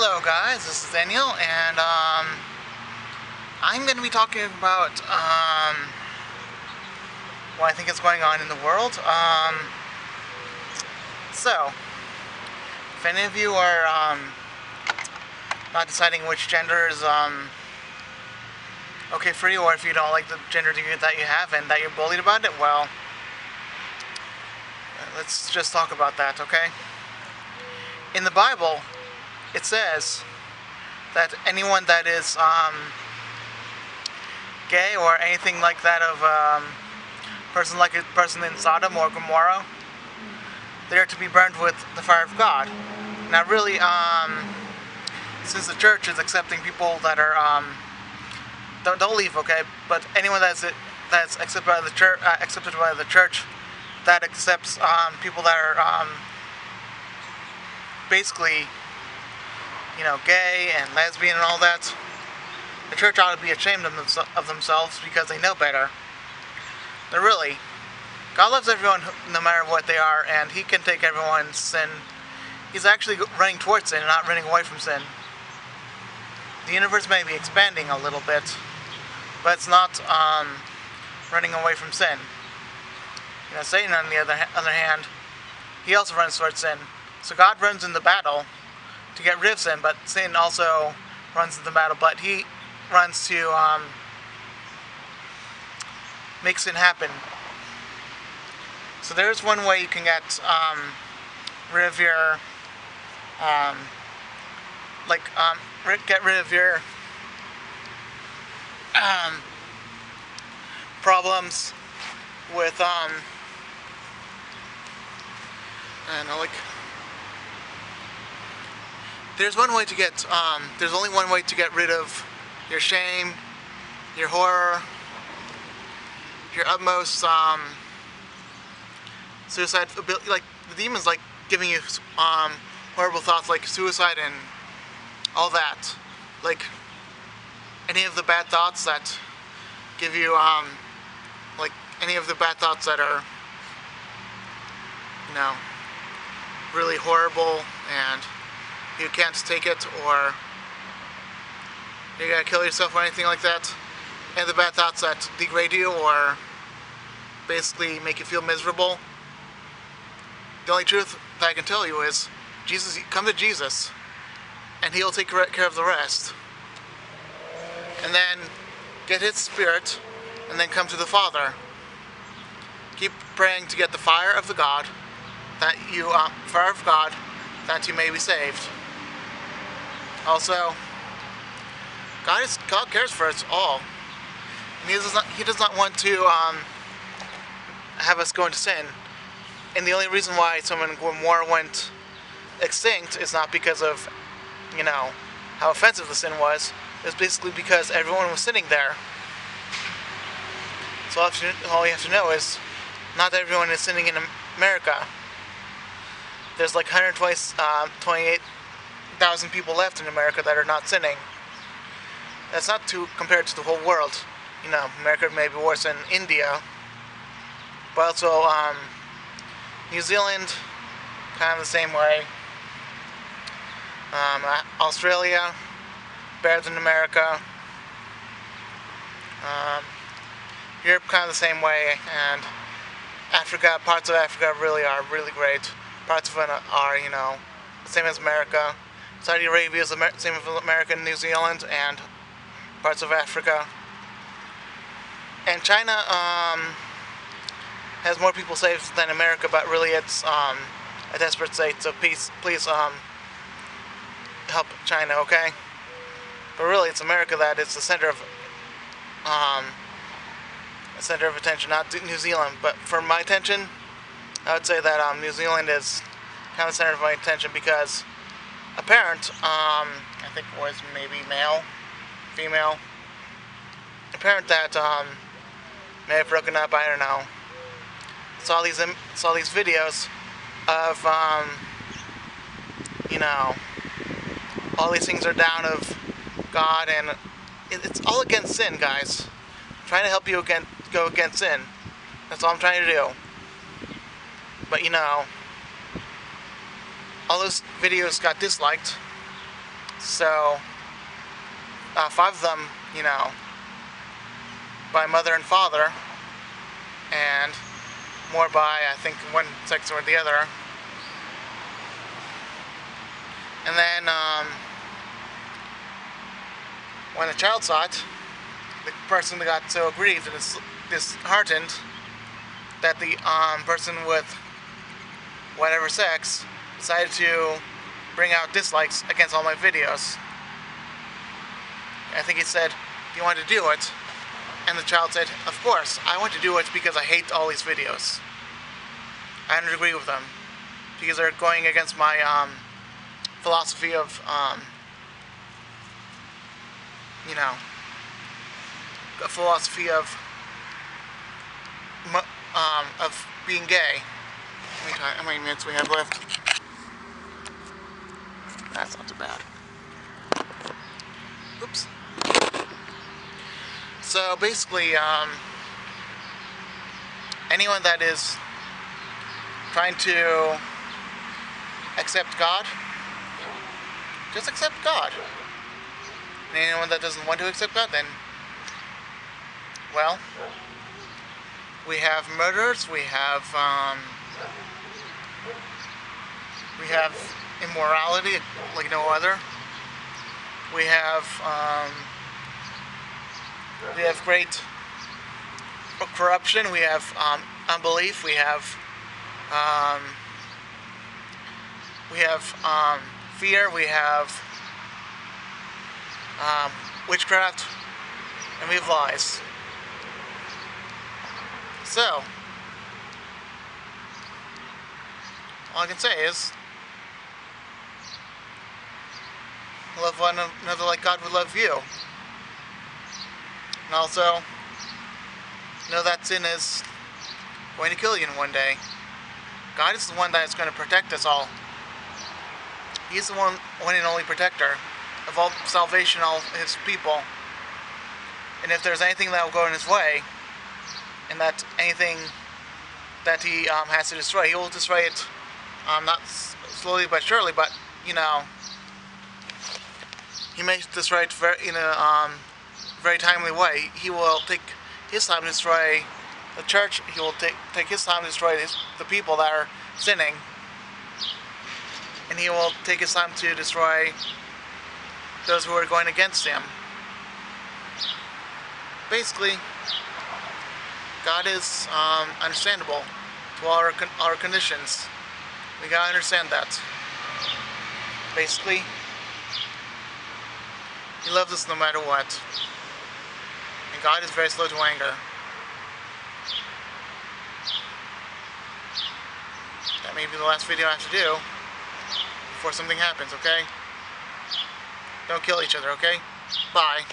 Hello guys, this is Daniel, and I'm going to be talking about what I think is going on in the world. So, if any of you are not deciding which gender is okay for you, or if you don't like the gender that you have and that you're bullied about it, well, let's just talk about that, okay? In the Bible, it says that anyone that is gay or anything like that of person like a person in Sodom or Gomorrah, they are to be burned with the fire of God. Now, really, since the church is accepting people that are don't leave, okay? But anyone that's accepted by the church, that accepts people that are basically, gay and lesbian and all that, the church ought to be ashamed of themselves because they know better. But really, God loves everyone no matter what they are, and He can take everyone's sin. He's actually running towards sin and not running away from sin. The universe may be expanding a little bit, but it's not running away from sin. Satan, on the other hand, he also runs towards sin. So God runs in the battle to get rid of sin, but sin also runs in the battle, but he runs to make sin happen. So there's one way you can get rid of your get rid of your problems with there's one way to get there's only one way to get rid of your shame, your horror, your utmost suicide ability, like the demons like giving you horrible thoughts like suicide and all that, like any of the bad thoughts that give you like any of the bad thoughts that are really horrible and you can't take it, or you're gonna kill yourself or anything like that, and the bad thoughts that degrade you or basically make you feel miserable. The only truth that I can tell you is come to Jesus and He'll take care of the rest. And then get His Spirit and then come to the Father. Keep praying to get the fire of the God that you may be saved. Also, God cares for us all, and He does not want to have us go into sin. And the only reason why Sodom and Gomorrah went extinct is not because of how offensive the sin was. It's basically because everyone was sitting there. So all you have to know is not everyone is sinning in America. There's like 128,000 people left in America that are not sinning. That's not compared to the whole world. America may be worse than India, but also New Zealand, kind of the same way. Australia, better than America. Europe, kind of the same way, and Africa, parts of Africa are really great. Parts of it are, the same as America. Saudi Arabia is the same as America and New Zealand, and parts of Africa. And China has more people saved than America, but really it's a desperate state. So please help China, okay? But really, it's America that is the center of attention, not New Zealand. But for my attention, I would say that New Zealand is kind of the center of my attention because a parent, I think it was maybe female, a parent that may have broken up, I don't know, saw these videos of all these things are down of God, and it's all against sin, guys. I'm trying to help you go against sin. That's all I'm trying to do. But all those videos got disliked, So, 5 of them, by mother and father, and more by, I think, one sex or the other. And then, when the child saw it, the person got so grieved and disheartened that the person with whatever sex decided to bring out dislikes against all my videos. I think he said, "Do you want to do it?" And the child said, "Of course, I want to do it because I hate all these videos. I don't agree with them because they're going against my philosophy of, a philosophy of being gay." How many minutes we have left? That's not too bad. Oops. So basically, anyone that is trying to accept God, just accept God. And anyone that doesn't want to accept God, then, well, we have murders, we have immorality like no other. We have great corruption. We have unbelief. We have fear. We have witchcraft, and we have lies. So, all I can say is, love one another like God would love you. And also, know that sin is going to kill you in one day. God is the one that is going to protect us all. He's the one and only protector of all salvation, all His people. And if there's anything that will go in His way, and that anything that He has to destroy, He will destroy it, not slowly but surely, but, He may destroy it in a very timely way. He will take His time to destroy the church. He will take His time to destroy the people that are sinning. And He will take His time to destroy those who are going against Him. Basically, God is understandable to all our conditions. We gotta understand that. Basically, He loves us no matter what. And God is very slow to anger. That may be the last video I have to do before something happens, okay? Don't kill each other, okay? Bye.